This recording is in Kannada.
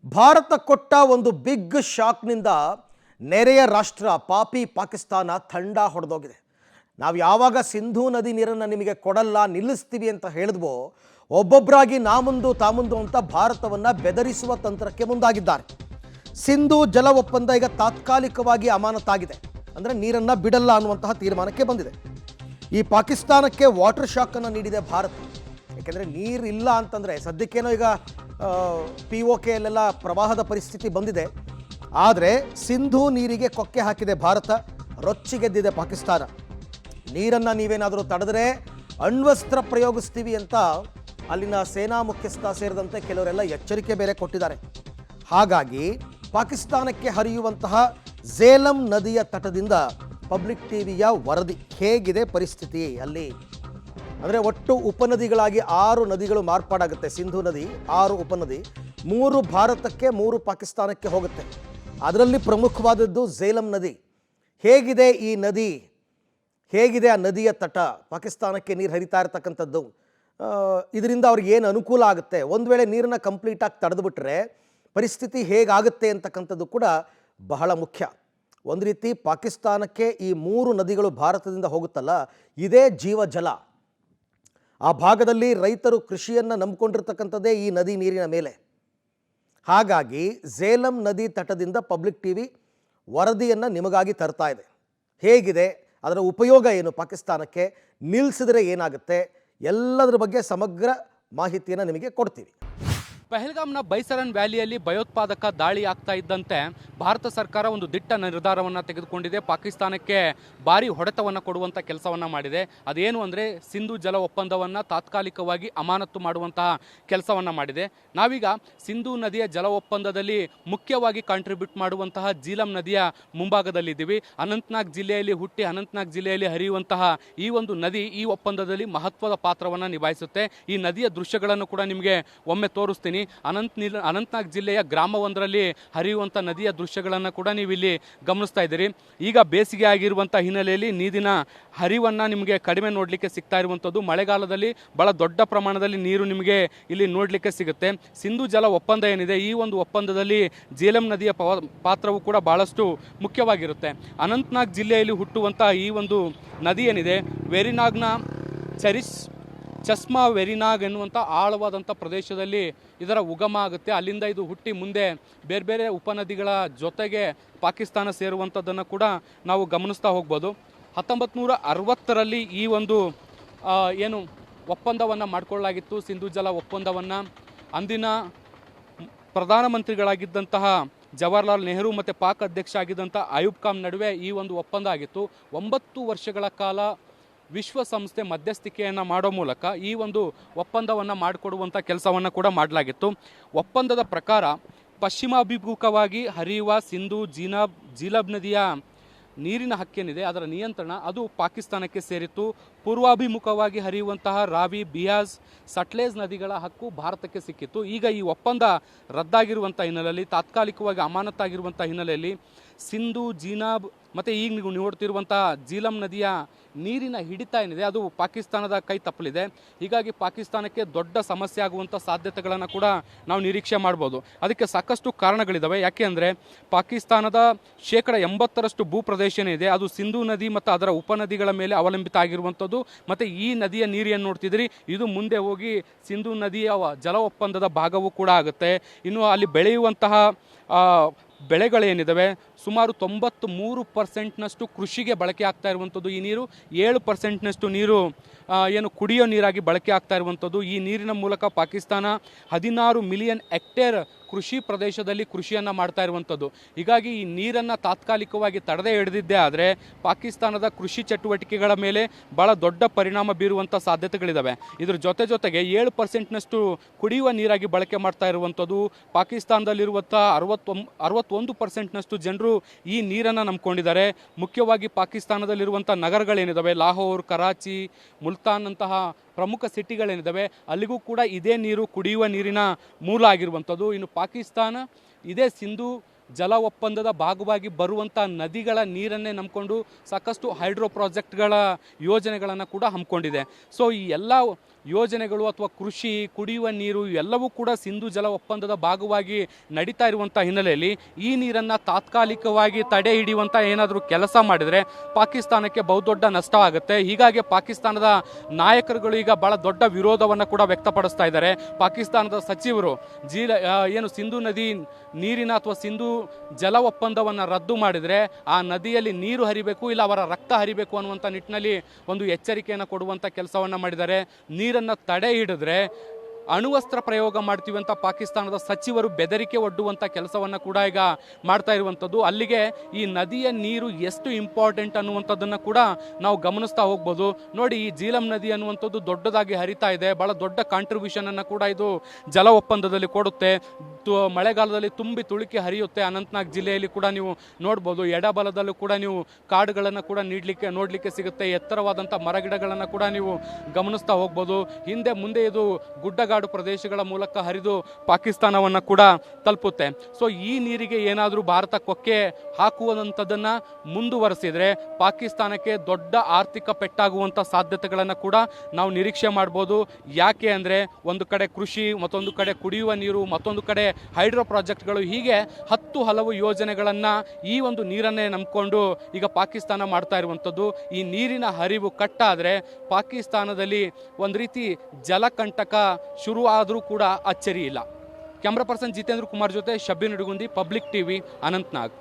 ಭಾರತ ಕೊಟ್ಟ ಒಂದು ಬಿಗ್ ಶಾಕ್ನಿಂದ ನೆರೆಯ ರಾಷ್ಟ್ರ ಪಾಪಿ ಪಾಕಿಸ್ತಾನ ಥಂಡ ಹೊಡೆದೋಗಿದೆ. ನಾವು ಯಾವಾಗ ಸಿಂಧೂ ನದಿ ನೀರನ್ನು ನಿಮಗೆ ಕೊಡಲ್ಲ, ನಿಲ್ಲಿಸ್ತೀವಿ ಅಂತ ಹೇಳಿದ್ವೋ, ಒಬ್ಬೊಬ್ಬರಾಗಿ ನಾಮುಂದು ತಾಮುಂದು ಅಂತ ಭಾರತವನ್ನು ಬೆದರಿಸುವ ತಂತ್ರಕ್ಕೆ ಮುಂದಾಗಿದ್ದಾರೆ. ಸಿಂಧೂ ಜಲ ಒಪ್ಪಂದ ಈಗ ತಾತ್ಕಾಲಿಕವಾಗಿ ಅಮಾನತಾಗಿದೆ, ಅಂದರೆ ನೀರನ್ನು ಬಿಡಲ್ಲ ಅನ್ನುವಂತಹ ತೀರ್ಮಾನಕ್ಕೆ ಬಂದಿದೆ. ಈ ಪಾಕಿಸ್ತಾನಕ್ಕೆ ವಾಟರ್ ಶಾಕನ್ನು ನೀಡಿದೆ ಭಾರತ. ಯಾಕೆಂದರೆ ನೀರು ಇಲ್ಲ ಅಂತಂದರೆ ಸದ್ಯಕ್ಕೇನೋ ಈಗ POKಯಲ್ಲೆಲ್ಲ ಪ್ರವಾಹದ ಪರಿಸ್ಥಿತಿ ಬಂದಿದೆ. ಆದರೆ ಸಿಂಧೂ ನೀರಿಗೆ ಕೊಕ್ಕೆ ಹಾಕಿದೆ ಭಾರತ, ರೊಚ್ಚಿಗೆದ್ದಿದೆ ಪಾಕಿಸ್ತಾನ. ನೀರನ್ನು ನೀವೇನಾದರೂ ತಡೆದರೆ ಅಣ್ವಸ್ತ್ರ ಪ್ರಯೋಗಿಸ್ತೀವಿ ಅಂತ ಅಲ್ಲಿನ ಸೇನಾ ಮುಖ್ಯಸ್ಥ ಸೇರಿದಂತೆ ಕೆಲವರೆಲ್ಲ ಎಚ್ಚರಿಕೆ ಬೇರೆ ಕೊಟ್ಟಿದ್ದಾರೆ. ಹಾಗಾಗಿ ಪಾಕಿಸ್ತಾನಕ್ಕೆ ಹರಿಯುವಂತಹ ಝೇಲಂ ನದಿಯ ತಟದಿಂದ ಪಬ್ಲಿಕ್ ಟಿವಿಯ ವರದಿ ಹೇಗಿದೆ ಪರಿಸ್ಥಿತಿ ಅಲ್ಲಿ. ಅಂದರೆ ಒಟ್ಟು ಉಪನದಿಗಳಾಗಿ 6 ನದಿಗಳು ಮಾರ್ಪಾಡಾಗುತ್ತೆ. ಸಿಂಧೂ ನದಿ 6 ಉಪನದಿ, 3 ಭಾರತಕ್ಕೆ 3 ಪಾಕಿಸ್ತಾನಕ್ಕೆ ಹೋಗುತ್ತೆ. ಅದರಲ್ಲಿ ಪ್ರಮುಖವಾದದ್ದು ಝೇಲಂ ನದಿ. ಹೇಗಿದೆ ಈ ನದಿ, ಹೇಗಿದೆ ಆ ನದಿಯ ತಟ, ಪಾಕಿಸ್ತಾನಕ್ಕೆ ನೀರು ಹರಿತಾ ಇರತಕ್ಕಂಥದ್ದು, ಇದರಿಂದ ಅವ್ರಿಗೆ ಏನು ಅನುಕೂಲ ಆಗುತ್ತೆ, ಒಂದು ವೇಳೆ ನೀರನ್ನು ಕಂಪ್ಲೀಟಾಗಿ ತಡೆದುಬಿಟ್ರೆ ಪರಿಸ್ಥಿತಿ ಹೇಗಾಗುತ್ತೆ ಅಂತಕ್ಕಂಥದ್ದು ಕೂಡ ಬಹಳ ಮುಖ್ಯ. ಒಂದು ರೀತಿ ಪಾಕಿಸ್ತಾನಕ್ಕೆ ಈ 3 ನದಿಗಳು ಭಾರತದಿಂದ ಹೋಗುತ್ತಲ್ಲ, ಇದೇ ಜೀವಜಲ. ಆ ಭಾಗದಲ್ಲಿ ರೈತರು ಕೃಷಿಯನ್ನು ನಂಬಿಕೊಂಡಿರ್ತಕ್ಕಂಥದ್ದೇ ಈ ನದಿ ನೀರಿನ ಮೇಲೆ. ಹಾಗಾಗಿ ಝೇಲಂ ನದಿ ತಟದಿಂದ ಪಬ್ಲಿಕ್ ಟಿವಿ ವರದಿಯನ್ನು ನಿಮಗಾಗಿ ತರ್ತಾ ಇದೆ. ಹೇಗಿದೆ, ಅದರ ಉಪಯೋಗ ಏನು, ಪಾಕಿಸ್ತಾನಕ್ಕೆ ನಿಲ್ಲಿಸಿದರೆ ಏನಾಗುತ್ತೆ, ಎಲ್ಲದರ ಬಗ್ಗೆ ಸಮಗ್ರ ಮಾಹಿತಿಯನ್ನು ನಿಮಗೆ ಕೊಡ್ತೀವಿ. ಪಹಲ್ಗಾಮ್ನ ಬೈಸರನ್ ವ್ಯಾಲಿಯಲ್ಲಿ ಭಯೋತ್ಪಾದಕ ದಾಳಿ ಆಗ್ತಾ ಇದ್ದಂತೆ ಭಾರತ ಸರ್ಕಾರ ಒಂದು ದಿಟ್ಟ ನಿರ್ಧಾರವನ್ನು ತೆಗೆದುಕೊಂಡಿದೆ. ಪಾಕಿಸ್ತಾನಕ್ಕೆ ಭಾರಿ ಹೊಡೆತವನ್ನು ಕೊಡುವಂಥ ಕೆಲಸವನ್ನು ಮಾಡಿದೆ. ಅದೇನು ಅಂದರೆ ಸಿಂಧೂ ಜಲ ಒಪ್ಪಂದವನ್ನು ತಾತ್ಕಾಲಿಕವಾಗಿ ಅಮಾನತು ಮಾಡುವಂತಹ ಕೆಲಸವನ್ನು ಮಾಡಿದೆ. ನಾವೀಗ ಸಿಂಧೂ ನದಿಯ ಜಲ ಒಪ್ಪಂದದಲ್ಲಿ ಮುಖ್ಯವಾಗಿ ಕಾಂಟ್ರಿಬ್ಯೂಟ್ ಮಾಡುವಂತಹ ಝೇಲಂ ನದಿಯ ಮುಂಭಾಗದಲ್ಲಿದ್ದೀವಿ. ಅನಂತನಾಗ್ ಜಿಲ್ಲೆಯಲ್ಲಿ ಹುಟ್ಟಿ ಅನಂತನಾಗ್ ಜಿಲ್ಲೆಯಲ್ಲಿ ಹರಿಯುವಂತಹ ಈ ಒಂದು ನದಿ ಈ ಒಪ್ಪಂದದಲ್ಲಿ ಮಹತ್ವದ ಪಾತ್ರವನ್ನು ನಿಭಾಯಿಸುತ್ತೆ. ಈ ನದಿಯ ದೃಶ್ಯಗಳನ್ನು ಕೂಡ ನಿಮಗೆ ಒಮ್ಮೆ ತೋರಿಸ್ತೀನಿ. ಅನಂತನಾಗ್ ಜಿಲ್ಲೆಯ ಗ್ರಾಮವೊಂದರಲ್ಲಿ ಹರಿಯುವಂಥ ನದಿಯ ದೃಶ್ಯಗಳನ್ನು ಕೂಡ ನೀವು ಇಲ್ಲಿ ಗಮನಿಸ್ತಾ ಇದ್ದೀರಿ. ಈಗ ಬೇಸಿಗೆ ಆಗಿರುವಂಥ ಹಿನ್ನೆಲೆಯಲ್ಲಿ ನೀರಿನ ಹರಿವನ್ನು ನಿಮಗೆ ಕಡಿಮೆ ನೋಡಲಿಕ್ಕೆ ಸಿಗ್ತಾ ಇರುವಂಥದ್ದು. ಮಳೆಗಾಲದಲ್ಲಿ ಬಹಳ ದೊಡ್ಡ ಪ್ರಮಾಣದಲ್ಲಿ ನೀರು ನಿಮಗೆ ಇಲ್ಲಿ ನೋಡಲಿಕ್ಕೆ ಸಿಗುತ್ತೆ. ಸಿಂಧೂ ಜಲ ಒಪ್ಪಂದ ಏನಿದೆ, ಈ ಒಂದು ಒಪ್ಪಂದದಲ್ಲಿ ಝೇಲಂ ನದಿಯ ಪಾತ್ರವು ಕೂಡ ಬಹಳಷ್ಟು ಮುಖ್ಯವಾಗಿರುತ್ತೆ. ಅನಂತನಾಗ್ ಜಿಲ್ಲೆಯಲ್ಲಿ ಹುಟ್ಟುವಂಥ ಈ ಒಂದು ನದಿ ಏನಿದೆ, ವೆರಿನಾಗ್ನ ಚಸ್ಮಾ ವೆರಿನಾಗ್ ಎನ್ನುವಂಥ ಆಳವಾದಂಥ ಪ್ರದೇಶದಲ್ಲಿ ಇದರ ಉಗಮ ಆಗುತ್ತೆ. ಅಲ್ಲಿಂದ ಇದು ಹುಟ್ಟಿ ಮುಂದೆ ಬೇರೆ ಬೇರೆ ಉಪನದಿಗಳ ಜೊತೆಗೆ ಪಾಕಿಸ್ತಾನ ಸೇರುವಂಥದ್ದನ್ನು ಕೂಡ ನಾವು ಗಮನಿಸ್ತಾ ಹೋಗ್ಬೋದು. 1960ರಲ್ಲಿ ಈ ಒಂದು ಏನು ಒಪ್ಪಂದವನ್ನು ಮಾಡಿಕೊಳ್ಳಲಾಗಿತ್ತು, ಸಿಂಧೂ ಜಲ ಒಪ್ಪಂದವನ್ನು. ಅಂದಿನ ಪ್ರಧಾನಮಂತ್ರಿಗಳಾಗಿದ್ದಂತಹ ಜವಾಹರ್ಲಾಲ್ ನೆಹರು ಮತ್ತು ಪಾಕ್ ಅಧ್ಯಕ್ಷ ಆಗಿದ್ದಂಥ ಅಯೂಬ್ ಖಾನ್ ನಡುವೆ ಈ ಒಂದು ಒಪ್ಪಂದ ಆಗಿತ್ತು. 9 ವರ್ಷಗಳ ಕಾಲ ವಿಶ್ವಸಂಸ್ಥೆ ಮಧ್ಯಸ್ಥಿಕೆಯನ್ನು ಮಾಡೋ ಮೂಲಕ ಈ ಒಂದು ಒಪ್ಪಂದವನ್ನು ಮಾಡಿಕೊಡುವಂಥ ಕೆಲಸವನ್ನು ಕೂಡ ಮಾಡಲಾಗಿತ್ತು. ಒಪ್ಪಂದದ ಪ್ರಕಾರ ಪಶ್ಚಿಮಾಭಿಮುಖವಾಗಿ ಹರಿಯುವ ಸಿಂಧೂ ಝೇಲಂ ನದಿಯ ನೀರಿನ ಹಕ್ಕೇನಿದೆ, ಅದರ ನಿಯಂತ್ರಣ ಅದು ಪಾಕಿಸ್ತಾನಕ್ಕೆ ಸೇರಿತ್ತು. ಪೂರ್ವಾಭಿಮುಖವಾಗಿ ಹರಿಯುವಂತಹ ರಾವಿ, ಬಿಯಾಸ್, ಸಟ್ಲೇಜ್ ನದಿಗಳ ಹಕ್ಕು ಭಾರತಕ್ಕೆ ಸಿಕ್ಕಿತ್ತು. ಈಗ ಈ ಒಪ್ಪಂದ ರದ್ದಾಗಿರುವಂಥ ಹಿನ್ನೆಲೆಯಲ್ಲಿ, ತಾತ್ಕಾಲಿಕವಾಗಿ ಅಮಾನತಾಗಿರುವಂಥ ಹಿನ್ನೆಲೆಯಲ್ಲಿ ಸಿಂಧೂ, ಮತ್ತು ಈಗ ನೀವು ನೋಡ್ತಿರುವಂಥ ಝೇಲಂ ನದಿಯ ನೀರಿನ ಹಿಡಿತ ಏನಿದೆ ಅದು ಪಾಕಿಸ್ತಾನದ ಕೈ ತಪ್ಪಲಿದೆ. ಹೀಗಾಗಿ ಪಾಕಿಸ್ತಾನಕ್ಕೆ ದೊಡ್ಡ ಸಮಸ್ಯೆ ಆಗುವಂಥ ಸಾಧ್ಯತೆಗಳನ್ನು ಕೂಡ ನಾವು ನಿರೀಕ್ಷೆ ಮಾಡ್ಬೋದು. ಅದಕ್ಕೆ ಸಾಕಷ್ಟು ಕಾರಣಗಳಿದ್ದಾವೆ. ಯಾಕೆ ಅಂದರೆ ಪಾಕಿಸ್ತಾನದ 80% ಭೂಪ್ರದೇಶ ಏನಿದೆ ಅದು ಸಿಂಧೂ ನದಿ ಮತ್ತು ಅದರ ಉಪನದಿಗಳ ಮೇಲೆ ಅವಲಂಬಿತ ಆಗಿರುವಂಥದ್ದು. ಮತ್ತು ಈ ನದಿಯ ನೀರು ಏನು ನೋಡ್ತಿದ್ರಿ, ಇದು ಮುಂದೆ ಹೋಗಿ ಸಿಂಧೂ ನದಿಯ ಜಲ ಒಪ್ಪಂದದ ಭಾಗವೂ ಕೂಡ ಆಗುತ್ತೆ. ಇನ್ನು ಅಲ್ಲಿ ಬೆಳೆಯುವಂತಹ ಬೆಳೆಗಳೇನಿದ್ದಾವೆ ಸುಮಾರು 93% ಕೃಷಿಗೆ ಬಳಕೆ ಆಗ್ತಾ ಇರುವಂಥದ್ದು. ಈ ನೀರು 7% ನೀರು ಏನು ಕುಡಿಯೋ ನೀರಾಗಿ ಬಳಕೆ ಆಗ್ತಾ ಇರುವಂಥದ್ದು. ಈ ನೀರಿನ ಮೂಲಕ ಪಾಕಿಸ್ತಾನ 16 ಮಿಲಿಯನ್ ಹೆಕ್ಟೇರ್ ಕೃಷಿ ಪ್ರದೇಶದಲ್ಲಿ ಕೃಷಿಯನ್ನು ಮಾಡ್ತಾ ಇರುವಂಥದ್ದು. ಹೀಗಾಗಿ ಈ ನೀರನ್ನು ತಾತ್ಕಾಲಿಕವಾಗಿ ತಡೆದೇ ಹಿಡಿದಿದ್ದೇ ಆದರೆ ಪಾಕಿಸ್ತಾನದ ಕೃಷಿ ಚಟುವಟಿಕೆಗಳ ಮೇಲೆ ಭಾಳ ದೊಡ್ಡ ಪರಿಣಾಮ ಬೀರುವಂಥ ಸಾಧ್ಯತೆಗಳಿದ್ದಾವೆ. ಇದ್ರ ಜೊತೆಗೆ 7% ಕುಡಿಯುವ ನೀರಾಗಿ ಬಳಕೆ ಮಾಡ್ತಾ ಇರುವಂಥದ್ದು. ಪಾಕಿಸ್ತಾನದಲ್ಲಿರುವಂಥ 61% ಜನರು ಈ ನೀರನ್ನು ನಂಬ್ಕೊಂಡಿದ್ದಾರೆ. ಮುಖ್ಯವಾಗಿ ಪಾಕಿಸ್ತಾನದಲ್ಲಿರುವಂಥ ನಗರಗಳೇನಿದ್ದಾವೆ, ಲಾಹೋರ್, ಕರಾಚಿ, ಮುಲ್ತಾನ್ ಅಂತಹ ಪ್ರಮುಖ ಸಿಟಿಗಳೇನಿದ್ದಾವೆ, ಅಲ್ಲಿಗೂ ಕೂಡ ಇದೇ ನೀರು ಕುಡಿಯುವ ನೀರಿನ ಮೂಲ ಆಗಿರುವಂಥದ್ದು. ಇನ್ನು ಪಾಕಿಸ್ತಾನ ಇದೇ ಸಿಂಧೂ ಜಲ ಒಪ್ಪಂದದ ಭಾಗವಾಗಿ ಬರುವಂಥ ನದಿಗಳ ನೀರನ್ನೇ ನಂಬಿಕೊಂಡು ಸಾಕಷ್ಟು ಹೈಡ್ರೋ ಪ್ರಾಜೆಕ್ಟ್ಗಳ ಯೋಜನೆಗಳನ್ನು ಕೂಡ ಹಮ್ಮಿಕೊಂಡಿದೆ. ಸೊ ಈ ಎಲ್ಲ ಯೋಜನೆಗಳು ಅಥವಾ ಕೃಷಿ, ಕುಡಿಯುವ ನೀರು ಎಲ್ಲವೂ ಕೂಡ ಸಿಂಧು ಜಲ ಒಪ್ಪಂದದ ಭಾಗವಾಗಿ ನಡೀತಾ ಇರುವಂಥ ಹಿನ್ನೆಲೆಯಲ್ಲಿ ಈ ನೀರನ್ನು ತಾತ್ಕಾಲಿಕವಾಗಿ ತಡೆ ಹಿಡಿಯುವಂಥ ಏನಾದರೂ ಕೆಲಸ ಮಾಡಿದರೆ ಪಾಕಿಸ್ತಾನಕ್ಕೆ ಬಹುದೊಡ್ಡ ನಷ್ಟ ಆಗುತ್ತೆ. ಹೀಗಾಗಿ ಪಾಕಿಸ್ತಾನದ ನಾಯಕರುಗಳು ಈಗ ಬಹಳ ದೊಡ್ಡ ವಿರೋಧವನ್ನು ಕೂಡ ವ್ಯಕ್ತಪಡಿಸ್ತಾ ಇದ್ದಾರೆ. ಪಾಕಿಸ್ತಾನದ ಸಚಿವರು ಏನು ಸಿಂಧು ನದಿ ನೀರಿನ ಅಥವಾ ಸಿಂಧು ಜಲ ಒಪ್ಪಂದವನ್ನು ರದ್ದು ಮಾಡಿದರೆ ಆ ನದಿಯಲ್ಲಿ ನೀರು ಹರಿಬೇಕು, ಇಲ್ಲ ಅವರ ರಕ್ತ ಹರಿಬೇಕು ಅನ್ನುವಂಥ ನಿಟ್ಟಿನಲ್ಲಿ ಒಂದು ಎಚ್ಚರಿಕೆಯನ್ನು ಕೊಡುವಂಥ ಕೆಲಸವನ್ನು ಮಾಡಿದ್ದಾರೆ. ನೀರನ್ನು ತಡೆ ಹಿಡಿದ್ರೆ ಅಣುವಸ್ತ್ರ ಪ್ರಯೋಗ ಮಾಡ್ತೀವಿ ಅಂತ ಪಾಕಿಸ್ತಾನದ ಸಚಿವರು ಬೆದರಿಕೆ ಒಡ್ಡುವಂಥ ಕೆಲಸವನ್ನು ಕೂಡ ಈಗ ಮಾಡ್ತಾ ಇರುವಂಥದ್ದು. ಅಲ್ಲಿಗೆ ಈ ನದಿಯ ನೀರು ಎಷ್ಟು ಇಂಪಾರ್ಟೆಂಟ್ ಅನ್ನುವಂಥದ್ದನ್ನು ಕೂಡ ನಾವು ಗಮನಿಸ್ತಾ ಹೋಗ್ಬೋದು. ನೋಡಿ, ಈ ಜೀಲಂ ನದಿ ಅನ್ನುವಂಥದ್ದು ದೊಡ್ಡದಾಗಿ ಹರಿತಾ ಇದೆ. ಭಾಳ ದೊಡ್ಡ ಕಾಂಟ್ರಿಬ್ಯೂಷನನ್ನು ಕೂಡ ಇದು ಜಲ ಒಪ್ಪಂದದಲ್ಲಿ ಕೊಡುತ್ತೆ. ಮಳೆಗಾಲದಲ್ಲಿ ತುಂಬಿ ತುಳುಕಿ ಹರಿಯುತ್ತೆ. ಅನಂತನಾಗ್ ಜಿಲ್ಲೆಯಲ್ಲಿ ಕೂಡ ನೀವು ನೋಡ್ಬೋದು. ಎಡಬಲದಲ್ಲೂ ಕೂಡ ನೀವು ಕಾಡುಗಳನ್ನು ಕೂಡ ನೋಡಲಿಕ್ಕೆ ಸಿಗುತ್ತೆ. ಎತ್ತರವಾದಂಥ ಮರಗಿಡಗಳನ್ನು ಕೂಡ ನೀವು ಗಮನಿಸ್ತಾ ಹೋಗ್ಬೋದು. ಹಿಂದೆ ಮುಂದೆ ಇದು ಗುಡ್ಡಗಾಡು ಪ್ರದೇಶಗಳ ಮೂಲಕ ಹರಿದು ಪಾಕಿಸ್ತಾನವನ್ನು ಕೂಡ ತಲುಪುತ್ತೆ. ಸೊ ಈ ನೀರಿಗೆ ಏನಾದರೂ ಭಾರತ ಕೊಕ್ಕೆ ಹಾಕುವಂಥದ್ದನ್ನು ಮುಂದುವರೆಸಿದರೆ ಪಾಕಿಸ್ತಾನಕ್ಕೆ ದೊಡ್ಡ ಆರ್ಥಿಕ ಪೆಟ್ಟಾಗುವಂಥ ಸಾಧ್ಯತೆಗಳನ್ನು ಕೂಡ ನಾವು ನಿರೀಕ್ಷೆ ಮಾಡ್ಬೋದು. ಯಾಕೆ ಅಂದರೆ ಒಂದು ಕಡೆ ಕೃಷಿ, ಮತ್ತೊಂದು ಕಡೆ ಕುಡಿಯುವ ನೀರು, ಮತ್ತೊಂದು ಕಡೆ ಹೈಡ್ರೋ ಪ್ರಾಜೆಕ್ಟ್ಗಳು, ಹೀಗೆ ಹಲವು ಯೋಜನೆಗಳನ್ನು ಈ ಒಂದು ನೀರನ್ನೇ ನಂಬಿಕೊಂಡು ಈಗ ಪಾಕಿಸ್ತಾನ ಮಾಡ್ತಾ ಇರುವಂಥದ್ದು. ಈ ನೀರಿನ ಹರಿವು ಕಟ್ಟಾದರೆ ಪಾಕಿಸ್ತಾನದಲ್ಲಿ ಒಂದು ರೀತಿ ಜಲಕಂಟಕ ಶುರು ಆದರೂ ಕೂಡ ಅಚ್ಚರಿ ಇಲ್ಲ. ಕ್ಯಾಮ್ರಾ ಪರ್ಸನ್ ಜಿತೇಂದ್ರ ಕುಮಾರ್ ಜೊತೆ ಶಬ್ಬೀರ್ ನಿಡುಗುಂದಿ, ಪಬ್ಲಿಕ್ ಟಿವಿ, ಅನಂತನಾಗ್.